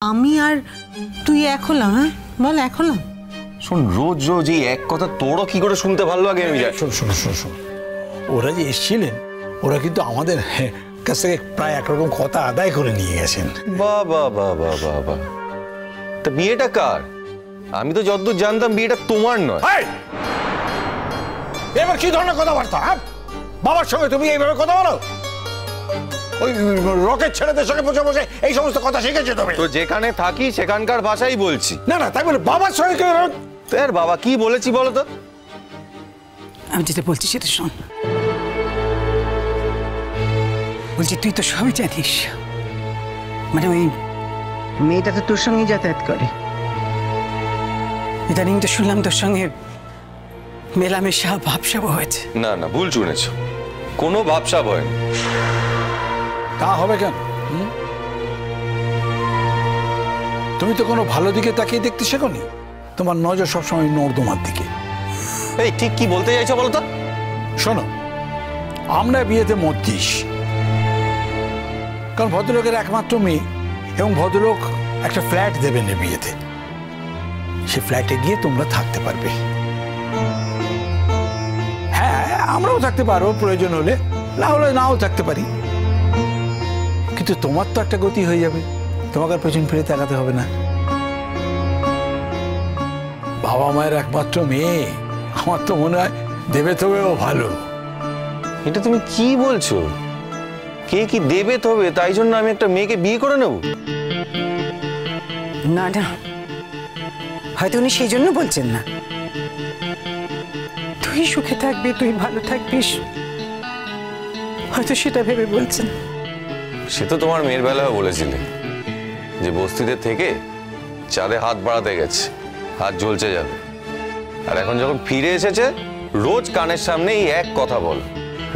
আমি আর তুই এক হলাম? হ্যাঁ বল, এক হলাম? শোন, রোজ রোজ এই এক কথা তোরও কি করে শুনতে ভালো লাগে? আমি শোন শোন শোন শোন, ওরা যে এসেছিলেন ওরা কিন্তু আমাদের কাছ থেকে প্রায় একরকম কথা আদায় করে নিয়ে গেছেন। বাবা বাবা বাবা, তা বিয়েটা কার? আমি তো যতদূর জানতাম বিয়েটা তোমার নয়। এবার কি ধরনের কথাবার্তা? হ্যাঁ, বাবার সঙ্গে তুমি এইভাবে কথা বলো? ওই রকেট ছেলেদের সঙ্গে বসে বসে এই সমস্ত কথা শিখেছো তুমি? তো যেখানে থাকি সেখানকার ভাষাই বলছি। না না, তাই বলে বাবার সঙ্গে তোর বাবা কি বলেছি বলো তো? আমি যেটা বলছি সেটা শোন। বলছি তুই তো সবই জানিস, মানে ওই মেয়েটা তো তোর সঙ্গে যাতায়াত করে। ইদানিং তো শুনলাম তোর সঙ্গে মেলামেশা ভাবসাব হয়েছে। না না, ভুল শুনেছ, কোনো ভাবসাব হয়নি। তা হবে কেন? তুমি তো কোনো ভালো দিকে তাকিয়ে দেখতে শেখোনি, তোমার নজর সবসময় নর্দমার দিকে। এই ঠিক কি বলতে চাইছো বলো তো? শোনো, আমরা বিয়েতে মত দিস, কারণ ভদ্রলোকের একমাত্র মেয়ে এবং ভদ্রলোক একটা ফ্ল্যাট দেবেন এই বিয়েতে। সে ফ্ল্যাটে গিয়ে তোমরা থাকতে পারবে। হ্যাঁ, আমরাও থাকতে পারবো প্রয়োজন হলে, না হলে নাও থাকতে পারি, কিন্তু তোমার তো একটা গতি হয়ে যাবে, তোমাকে আর পেছন ফিরে তাকাতে হবে না। বাবা মায়ের একমাত্র মেয়ে, আমার তো মনে হয় দেবে তবেও ভালো। এটা তুমি কি বলছো? কে কি দেবে তবে তাই জন্য আমি একটা মেয়েকে বিয়ে করে নেব? না না, হয়তো উনি সেই জন্য বলছেন না। তুই সুখে থাকবি, তুই ভালো থাকবিস, হয়তো সেটা ভেবে বলছেন। সে তো তোমার মেয়ের বেলায় বলেছিলে যে বস্তিতে থেকে চাঁদে হাত বাড়াতে গেছে, হাত জ্বলছে যাবে। আর এখন যখন ফিরে এসেছে রোজ কানের সামনে এই এক কথা বল,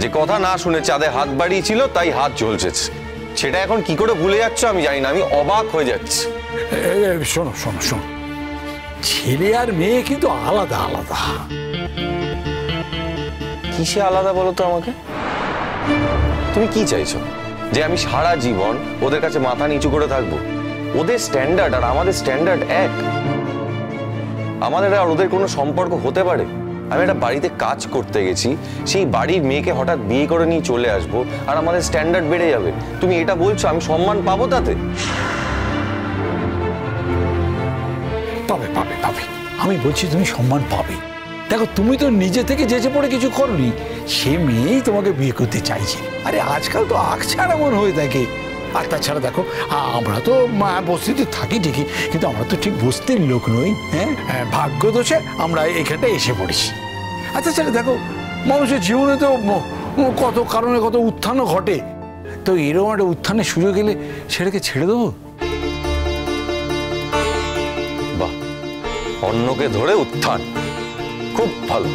যে কথা না শুনে চাঁদে হাত বাড়িয়েছিল তাই হাত জ্বলছে। সেটা এখন কি করে ভুলে যাচ্ছ আমি জানি না, আমি অবাক হয়ে যাচ্ছি। শোনো শোনো শোনো, ছেলে আর মেয়ে কিন্তু আলাদা আলাদা। কিসে আলাদা বলো তো আমাকে? তুমি কি চাইছো? যে আমি সারা জীবন ওদের কাছে মাথা নিচু করে থাকবো? ওদের স্ট্যান্ডার্ড আর আমাদের স্ট্যান্ডার্ড এক। আমাদের আর ওদের কোনো সম্পর্ক হতে পারে? আমি একটা বাড়িতে কাজ করতে গেছি, সেই বাড়ির মেয়েকে হঠাৎ বিয়ে করে নিয়ে চলে আসবো আর আমাদের স্ট্যান্ডার্ড বেড়ে যাবে? তুমি এটা বলছো আমি সম্মান পাবো তাতে? পাবে পাবে পাবে, আমি বলছি তুমি সম্মান পাবে। দেখো, তুমি তো নিজে থেকে যেচে পড়ে কিছু করনি, সে মেয়েই তোমাকে বিয়ে করতে চাইছে। আরে আজকাল তো আকছাড়া এমন হয়ে থাকে। আর তাছাড়া দেখো, আমরা তো বস্তিতে থাকি ঠিকই, কিন্তু আমরা তো ঠিক বস্তির লোক নই। হ্যাঁ, ভাগ্য দোষে আমরা এখানটা এসে পড়েছি। আর তাছাড়া দেখো, মানুষের জীবনে তো কত কারণে কত উত্থানও ঘটে, তো এরকম একটা উত্থানের সুযোগ এলে সেটাকে ছেড়ে দেবো? বাহ, অন্যকে ধরে উত্থান, খুব ভালো।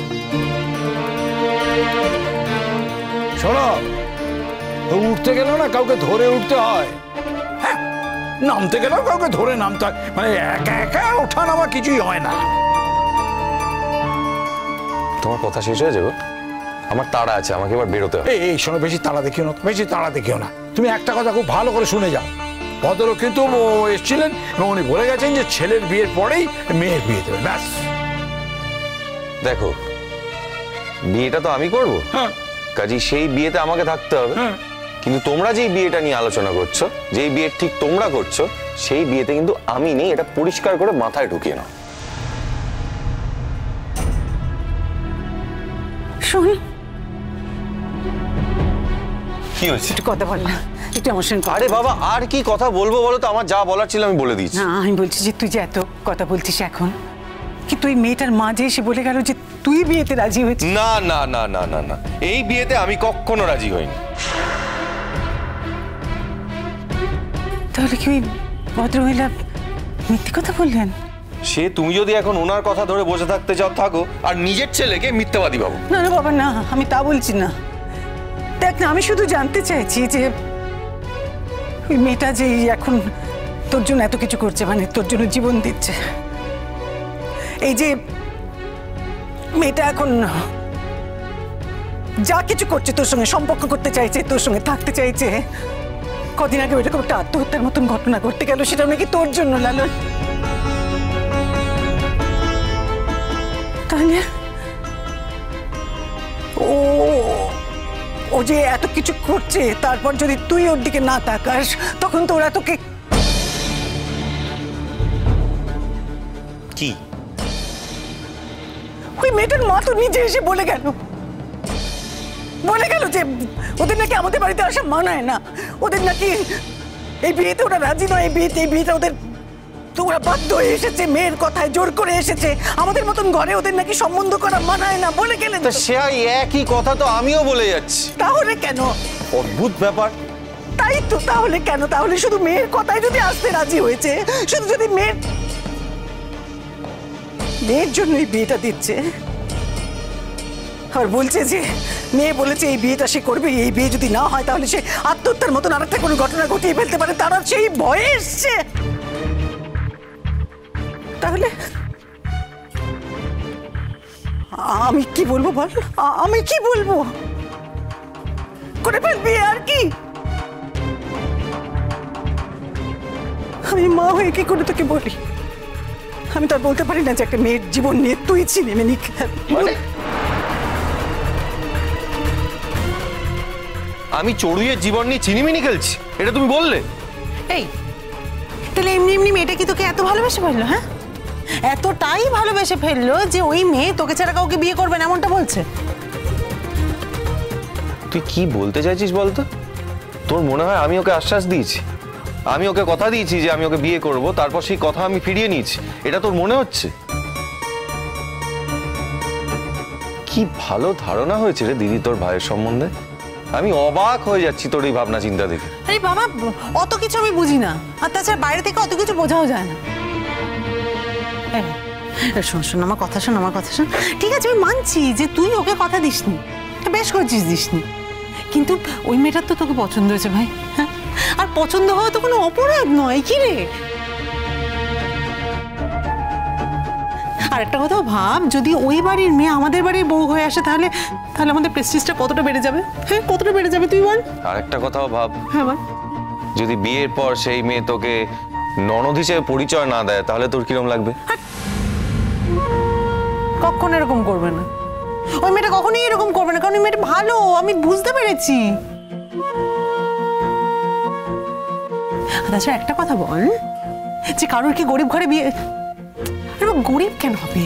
শোনো, উঠতে গেলেও না কাউকে ধরে উঠতে হয়, হ্যাঁ, নামতে গেলেও কাউকে ধরে নামতে হয়, মানে একা একা ওঠা নামা কিছুই হয় না। তোমার কথা শেষ হয়ে যাবে, আমার তাড়া আছে, আমাকে এবার বেরোতে হবে। এই শোনো, বেশি তাড়া দেখিও না, বেশি তাড়া দেখিও না। তুমি একটা কথা খুব ভালো করে শুনে যাও, ভদ্রলোক কিন্তু এসেছিলেন এবং উনি বলে গেছেন যে ছেলের বিয়ের পরেই মেয়ের বিয়ে দেবে, ব্যাস। দেখো, বিয়েটা তো আমি করবো, কাজী সেই বিয়েতে আমাকে থাকতে হবে। কিন্তু তোমরা যেই বিয়েটা নিয়ে আলোচনা করছো, যেই বিয়ে ঠিক তোমরা করছো, সেই বিয়েতে কিন্তু আমি নেই, এটা পরিষ্কার করে মাথায় ঢুকিয়ে নাও। শোন, কি হয়েছে? একটু কথা বল না, একটু আমার সঙ্গে। আরে বাবা, আর কি কথা বলবো বলো তো? আমার যা বলার ছিল আমি বলে দিয়েছি। না, আমি বলছি যে তুই যে এত কথা বলছিস এখন, কি তুই মেয়েটার মাঝে এসে বলে গেল যে তুই বিয়েতে রাজি হয়েছিস? না না না না না না, এই বিয়েতে আমি কখনো রাজি হইনি। তাহলে কি ওই ভদ্রমহিলা মিথ্যে কথা বললেন? সে তুমি যদি এখন ওনার কথা ধরে বসে থাকতে চাও থাকো, আর নিজের ছেলেকে মিথ্যাবাদী ভাবো। না না বাবা, না, আমি তা বলছি না। দেখ না, আমি শুধু জানতে চাইছি যে ওই মেয়েটা যে এখন তোর জন্য এত কিছু করছে, মানে তোর জন্য জীবন দিচ্ছে, এই যে মেয়েটা এখন যা কিছু করছে, তোর সঙ্গে সম্পর্ক করতে চাইছে, তোর সঙ্গে থাকতে চাইছে, কদিন আগে এরকম একটা আত্মহত্যার মতন ঘটনা ঘটতে গেল, সেটা নাকি তোর জন্য লালন। তাহলে ও ও যে এত কিছু করছে, তারপর যদি তুই ওর দিকে না তাকাস, তখন তো ওরা তোকে কি? ওই মেয়েটার মা তো নিজে এসে বলে গেল যে ওদের নাকি আমাদের বাড়িতে আসা মানায় না, ওদের নাকি এই বিয়েতে ওরা রাজি নয়, এই বিয়েটা ওদের তো ওরা বাধ্য হয়ে এসেছে, মেয়ের কথায় জোর করে এসেছে, আমাদের মতন ঘরে ওদের নাকি সম্বন্ধ করা মানায় না বলে গেলেন। সেই একই কথা তো আমিও বলে যাচ্ছি। তাহলে কেন? অদ্ভুত ব্যাপার। তাই তো, তাহলে কেন? তাহলে শুধু মেয়ের কথায় যদি আসতে রাজি হয়েছে, শুধু যদি মেয়ের জন্য এই বিয়েটা দিচ্ছে, আর বলছে যে মেয়ে বলেছে এই বিয়েটা সে করবে, এই বিয়ে যদি না হয় তাহলে সে আত্মহত্যার মতন আরেকটা কোনো ঘটনা ঘটিয়ে ফেলতে পারে, তারা সেই ভয়ে এসছে। তাহলে আমি কি বলবো বল? আমি কি বলবো? করে ফেলবি আর কি? আমি মা হয়ে কি করে তোকে বলি? আমি তো আর বলতে পারি না যে একটা মেয়ের জীবন নিয়ে তুই চিনেমেনি মানে আমি চড়ুইয়ের জীবন নিয়ে চিনিমিনি খেলছি, এটা তুমি বললে? এই তাহলে এমনি এমনি মেয়েটা কি তোকে এত ভালোবেসে ফেললো? হ্যাঁ, এতটাই ভালোবেসে ফেললো যে ওই মেয়ে তোকে ছাড়া কাউকে বিয়ে করবে না এমনটা বলছে? তুই কি বলতে চাইছিস বলতো? তোর মনে হয় আমি ওকে আশ্বাস দিয়েছি, আমি ওকে কথা দিয়েছি যে আমি ওকে বিয়ে করব, তারপর সেই কথা আমি ফিরিয়ে নিয়েছি, এটা তোর মনে হচ্ছে? কি ভালো ধারণা হয়েছে রে দিদি তোর ভাইয়ের সম্বন্ধে। আমি অবাক হয়ে যাচ্ছি তোর এই ভাবনা চিন্তা দেখে। আরে বাবা, অত কিছু আমি বুঝি না, আর তাছাড়া বাইরে থেকে অত কিছু বোঝাও যায় না। শোন শোন, আমার কথা শোন, আমার কথা শোন। ঠিক আছে, আমি মানছি যে তুই ওকে কথা দিসনি, বেশ করছিস, দিসনি, কিন্তু ওই মেয়েটার তো তোকে পছন্দ হয়েছে ভাই। হ্যাঁ, আর পছন্দ হওয়া তো কোনো অপরাধ নয়, কি রে? আর একটা কথা ভাব, যদি ওই বাড়ির মেয়ে আমাদের বাড়ির বউ হয়ে আসে, তাহলে তাহলে আমাদের প্রেস্টিজটা কতটা বেড়ে যাবে। হ্যাঁ, কতটা বেড়ে যাবে তুই বল। আর একটা কথাও ভাব, হ্যাঁ বল, যদি বিয়ের পর সেই মেয়ে তোকে ননদ হিসেবে পরিচয় না দেয়, তাহলে তোর কিরম লাগবে? কখনো এরকম করবে না, ওই মেয়েটা কখনোই এরকম করবে না, কারণ ওই মেয়েটা ভালো, আমি বুঝতে পেরেছি। আচ্ছা একটা কথা বল, যে কারোর কি গরিব ঘরে বিয়ে? আরে গরিব কেন হবে?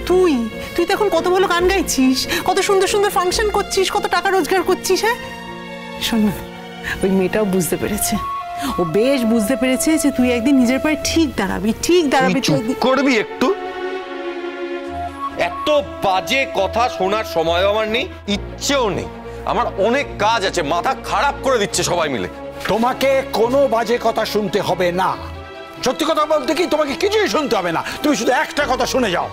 তুই তুই তো এখন কত ভালো গান গাইছিস, কত সুন্দর সুন্দর ফাংশন করছিস, কত টাকা রোজগার করছিস। হ্যাঁ শোন না, ওই মেয়েটাও বুঝতে পেরেছে, ও বেশ বুঝতে পেরেছে যে তুই একদিন নিজের পায়ে ঠিক দাঁড়াবি, ঠিক দাঁড়াবি। চুপ করবি একটু? এত বাজে কথা শোনার সময় আমার নেই, ইচ্ছেও নেই, আমার অনেক কাজ আছে, মাথা খারাপ করে দিচ্ছে সবাই মিলে। তোমাকে কোনো বাজে কথা শুনতে হবে না। সত্যি কথা বলতে কি, তোমাকে কিছুই শুনতে হবে না, তুমি শুধু একটা কথা শুনে যাও,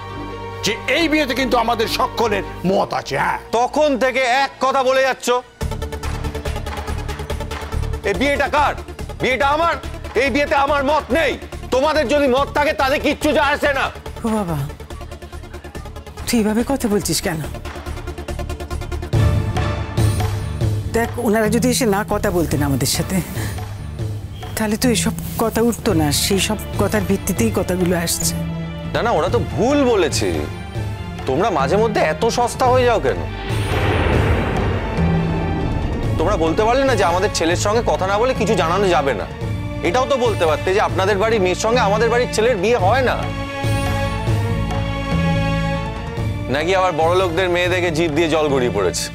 যে এই বিয়েতে কিন্তু আমাদের সকলের মত আছে। হ্যাঁ, তখন থেকে এক কথা বলে যাচ্ছ, এই বিয়েটা কার? বিয়েটা আমার, এই বিয়েতে আমার মত নেই। তোমাদের যদি মত থাকে তাদের কিচ্ছু যায় আসে না। ও বাবা, তুই এভাবে কথা বলছিস কেন? দেখ, ওনারা যদি এসে না কথা বলতেন আমাদের সাথে, তাহলে তো এসব কথা উঠতো না, সেই সব কথার ভিত্তিতেই কথাগুলো আসছে। না না, ওরা তো ভুল বলেছে, তোমরা মাঝে মধ্যে এত সস্তা হয়ে যাও কেন? তোমরা বলতে পারলে না যে আমাদের ছেলের সঙ্গে কথা না বলে কিছু জানানো যাবে না? এটাও তো বলতে পারতে যে আপনাদের বাড়ির মেয়ের সঙ্গে আমাদের বাড়ির ছেলের বিয়ে হয় না। নাকি আবার বড় লোকদের মেয়ে দেখে জিদ দিয়ে জল গড়িয়ে পড়েছে।